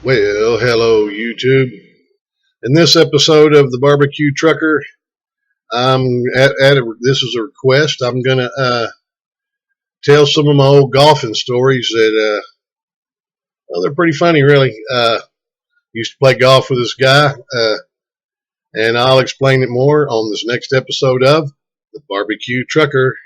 Well, hello YouTube. In this episode of the Barbecue Trucker, this is a request. I'm gonna tell some of my old golfing stories that well, they're pretty funny, really. Used to play golf with this guy, and I'll explain it more on this next episode of the Barbecue Trucker.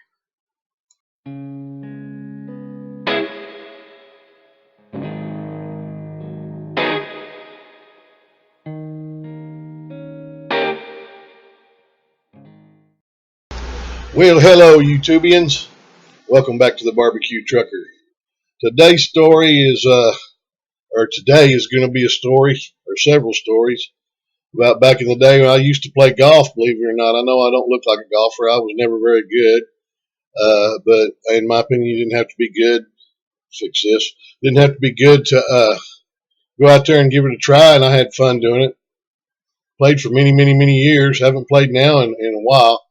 Well, hello YouTubians. Welcome back to the Barbecue Trucker. Today's story is, today is going to be a story, or several stories, about back in the day when I used to play golf, believe it or not. I know I don't look like a golfer. I was never very good. But in my opinion, you didn't have to be good. Fix this. Didn't have to be good to go out there and give it a try, and I had fun doing it. Played for many, many, many years. Haven't played now in a while.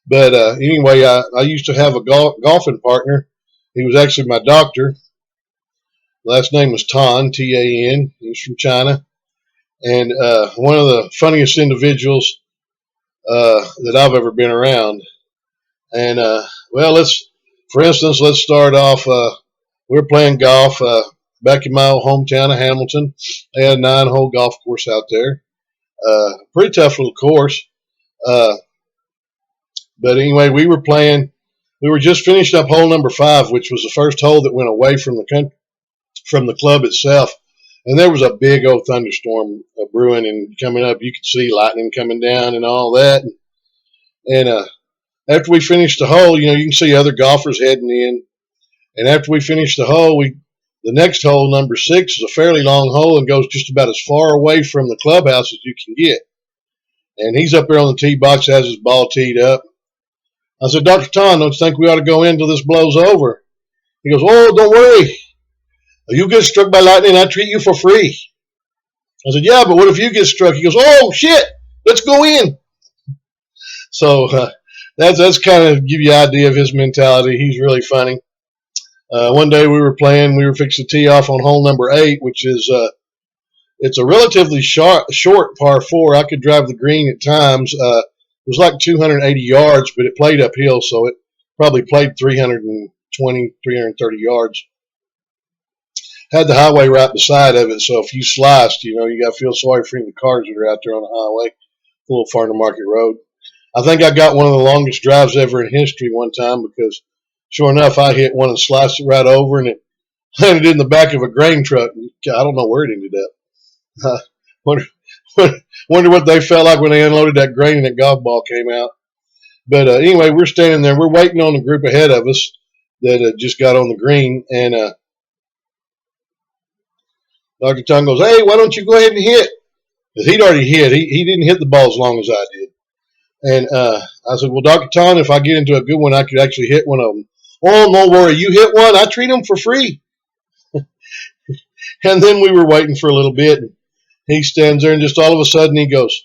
But anyway, I used to have a golfing partner. He was actually my doctor. Last name was Tan, T-A-N. He was from China. And one of the funniest individuals that I've ever been around. And, well, for instance, let's start off. We were playing golf back in my old hometown of Hamilton. They had a 9-hole golf course out there. Pretty tough little course. But anyway, we were playing. We were just finished up hole number 5, which was the first hole that went away from the club itself. And there was a big old thunderstorm brewing and coming up. You could see lightning coming down and all that. And after we finished the hole, you can see other golfers heading in. And after we finished the hole, the next hole, number 6, is a fairly long hole and goes just about as far away from the clubhouse as you can get. And he's up there on the tee box, has his ball teed up. I said, Dr. Tan, don't you think we ought to go in until this blows over? He goes, oh, don't worry. You get struck by lightning, I treat you for free. I said, yeah, but what if you get struck? He goes, oh, shit, let's go in. So that's kind of give you an idea of his mentality. He's really funny. One day we were fixing to tee off on hole number 8, which is it's a relatively short par 4. I could drive the green at times. It was like 280 yards, but it played uphill, so it probably played 320, 330 yards. Had the highway right beside of it, so if you sliced, you got to feel sorry for the cars that are out there on the highway, a little Farmer Market Road. I think I got one of the longest drives ever in history one time because, sure enough, I hit one and sliced it right over, and it landed in the back of a grain truck. I don't know where it ended up. Wonder what they felt like when they unloaded that grain and that golf ball came out. But anyway, we're standing there. We're waiting on the group ahead of us that just got on the green. And Dr. Tan goes, hey, why don't you go ahead and hit? Because he'd already hit. He didn't hit the ball as long as I did. And I said, well, Dr. Tan, if I get into a good one, I could actually hit one of them. Oh, don't worry. You hit one, I treat them for free. And then we were waiting for a little bit. And he stands there, and just all of a sudden he goes,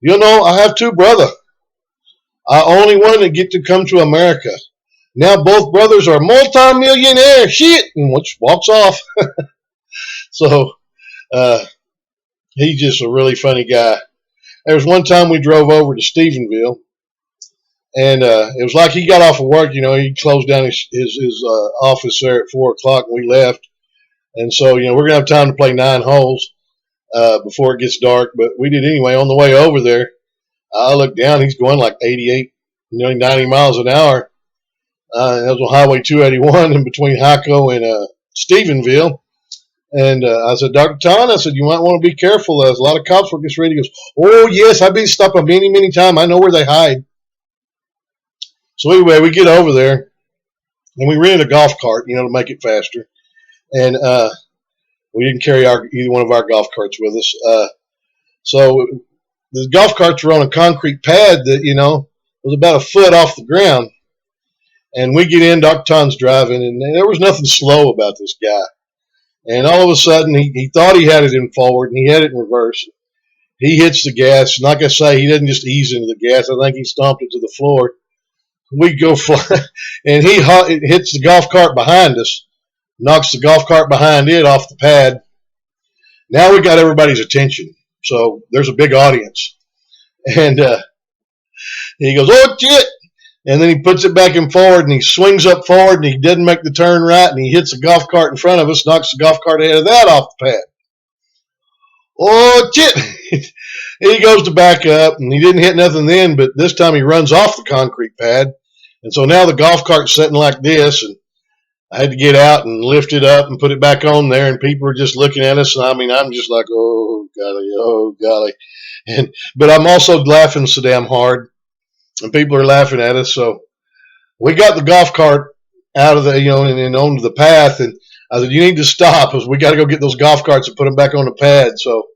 I have 2 brothers. I only one that get to come to America. Now both brothers are multi-millionaire. Shit! And walks off. So he's just a really funny guy. There was one time we drove over to Stephenville, and it was like he got off of work. He closed down his office there at 4 o'clock, and we left. And so, we're going to have time to play 9 holes before it gets dark, but we did anyway. On the way over there, I looked down. He's going like 88, 90 miles an hour. That was on Highway 281 in between Hyco and Stephenville. And I said, Dr. Tan, I said, you might want to be careful. There's a lot of cops work this ready. He goes, oh, yes, I've been stopped many, many times. I know where they hide. So anyway, we get over there, and we rented a golf cart, to make it faster. And we didn't carry either one of our golf carts with us. So the golf carts were on a concrete pad that, was about a foot off the ground. And we get in, Dr. Tan's driving, and there was nothing slow about this guy. And all of a sudden, he thought he had it in forward, and he had it in reverse. He hits the gas. And like I say, he doesn't just ease into the gas. I think he stomped it to the floor. We go fly, and he hits the golf cart behind us, knocks the golf cart behind it off the pad. Now we got everybody's attention. So there's a big audience. And he goes, oh, shit. And then he puts it back and forward, and he swings up forward, and he doesn't make the turn right, and he hits a golf cart in front of us, knocks the golf cart ahead of that off the pad. Oh, shit. He goes to back up, and he didn't hit nothing then, but this time he runs off the concrete pad. And so now the golf cart's sitting like this, and I had to get out and lift it up and put it back on there, and people are just looking at us. And I mean, I'm just like, oh, golly, oh, golly. But I'm also laughing so damn hard, and people are laughing at us. So we got the golf cart out of the, and onto the path. And I said, you need to stop, because we got to go get those golf carts and put them back on the pad. So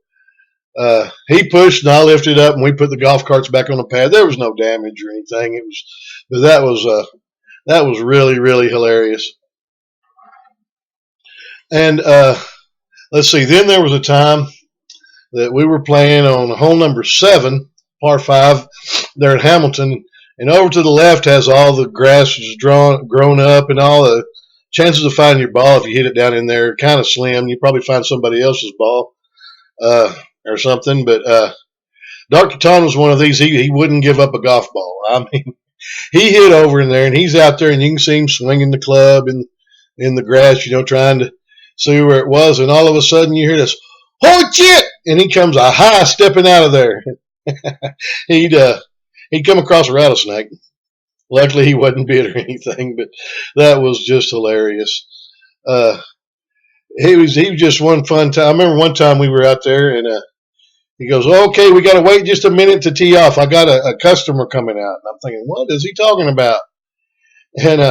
he pushed, and I lifted up, and we put the golf carts back on the pad. There was no damage or anything. But that was really, really hilarious. And let's see. Then there was a time that we were playing on hole number 7, par 5, there at Hamilton. And over to the left has all the grass grown up, and all the chances of finding your ball if you hit it down in there are kind of slim. You probably find somebody else's ball or something. But Dr. Ton was one of these. He wouldn't give up a golf ball. I mean, he hit over in there, and he's out there, and you can see him swinging the club in the grass, trying to see where it was. And all of a sudden you hear this, holy shit! And he comes a high stepping out of there. He'd come across a rattlesnake. Luckily he wasn't bit or anything, but that was just hilarious. He was just one fun time. I remember one time we were out there, and he goes, okay, we got to wait just a minute to tee off. I got a customer coming out. And I'm thinking, what is he talking about? And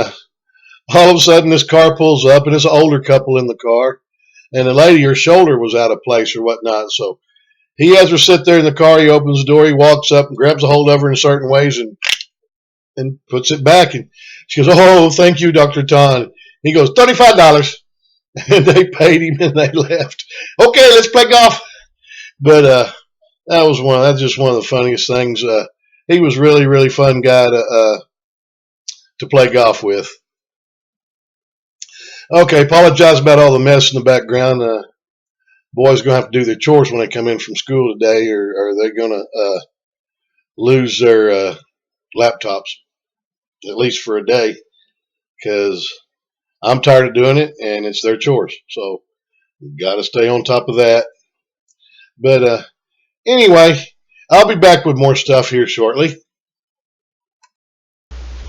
all of a sudden this car pulls up, and it's an older couple in the car, and the lady, her shoulder was out of place or whatnot. So he has her sit there in the car. He opens the door. He walks up and grabs a hold of her in certain ways and puts it back. And she goes, oh, thank you, Dr. Ton. He goes, $35. And they paid him, and they left. Okay, let's play golf. But that's just one of the funniest things. He was really, really fun guy to play golf with. Okay, apologize about all the mess in the background. Boys are going to have to do their chores when they come in from school today, or they're going to lose their laptops, at least for a day, because I'm tired of doing it, and it's their chores. So got to stay on top of that. But anyway, I'll be back with more stuff here shortly.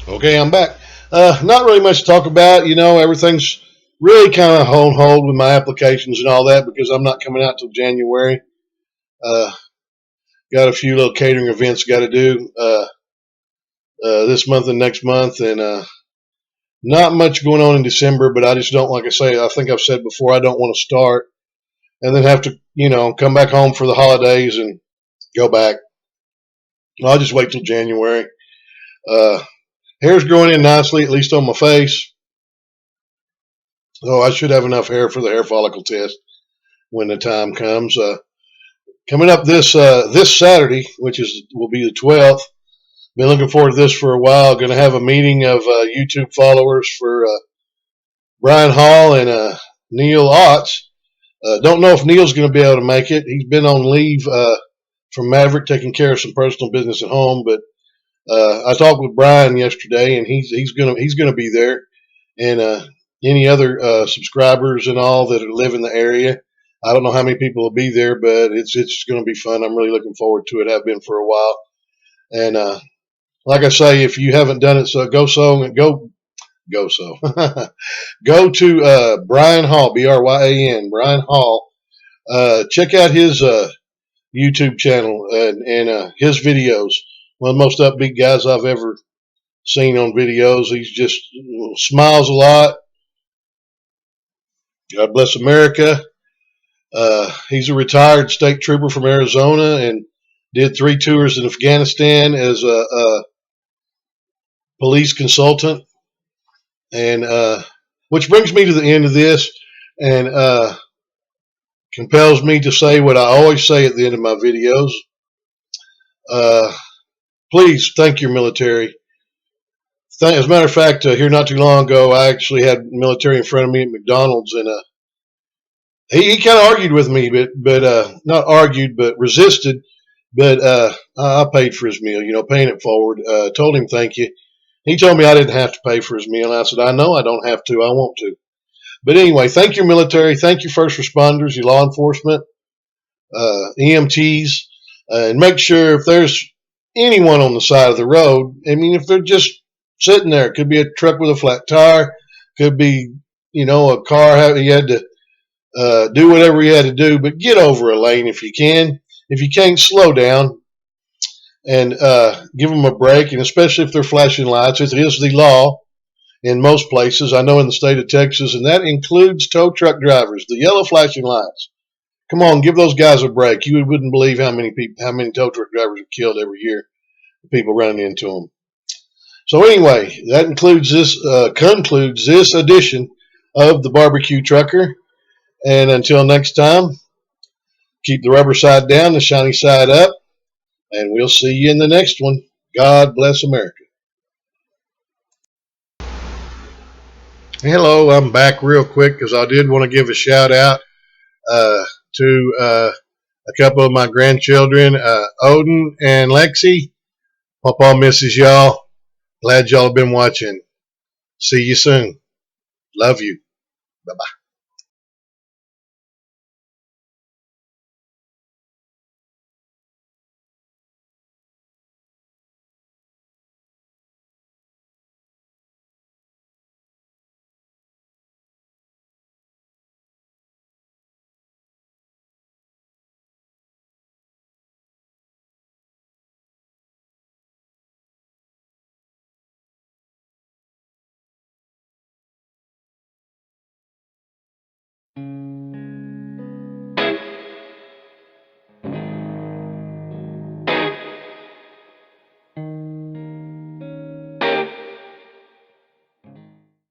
Okay, I'm back. Not really much to talk about. Everything's really kind of on hold with my applications and all that, because I'm not coming out till January. Got a few little catering events got to do this month and next month, and not much going on in December. But I just don't, like I say, I think I've said before, I don't want to start and then have to, come back home for the holidays and go back. I'll just wait till January. Hair's growing in nicely, at least on my face. So I should have enough hair for the hair follicle test when the time comes. Coming up this Saturday, which will be the 12th. Been looking forward to this for a while. Going to have a meeting of YouTube followers for Brian Hall and Neil Otts. Don't know if Neil's going to be able to make it. He's been on leave from Maverick, taking care of some personal business at home. But I talked with Brian yesterday, and he's gonna be there, and any other subscribers and all that live in the area. I don't know how many people will be there, but it's going to be fun. I'm really looking forward to it. I've been for a while, and like I say, if you haven't done it, so go go to Brian Hall, Bryan, Brian Hall. Check out his YouTube channel and his videos. One of the most upbeat guys I've ever seen on videos. He's just smiles a lot. God bless America. He's a retired state trooper from Arizona and did 3 tours in Afghanistan as a police consultant. And which brings me to the end of this and compels me to say what I always say at the end of my videos. Please thank your military. As a matter of fact, here not too long ago, I actually had military in front of me at McDonald's, and He kind of argued with me, but not argued, but resisted. But I paid for his meal, paying it forward. Told him thank you. He told me I didn't have to pay for his meal. And I said, I know I don't have to. I want to. But anyway, thank you, military. Thank you, first responders, your law enforcement, EMTs, and make sure if there's anyone on the side of the road, I mean, if they're just sitting there, it could be a truck with a flat tire, could be, a car. You had to do whatever you had to do, but get over a lane if you can. If you can't, slow down and give them a break, and especially if they're flashing lights. It is the law in most places. I know in the state of Texas, and that includes tow truck drivers, the yellow flashing lights. Come on, give those guys a break. You wouldn't believe how many tow truck drivers are killed every year. People running into them. So anyway, that concludes this edition of the Barbecue Trucker. And until next time, keep the rubber side down, the shiny side up, and we'll see you in the next one. God bless America. Hello, I'm back real quick because I did want to give a shout out to a couple of my grandchildren, Odin and Lexi. Papa misses y'all. Glad y'all have been watching. See you soon. Love you. Bye bye.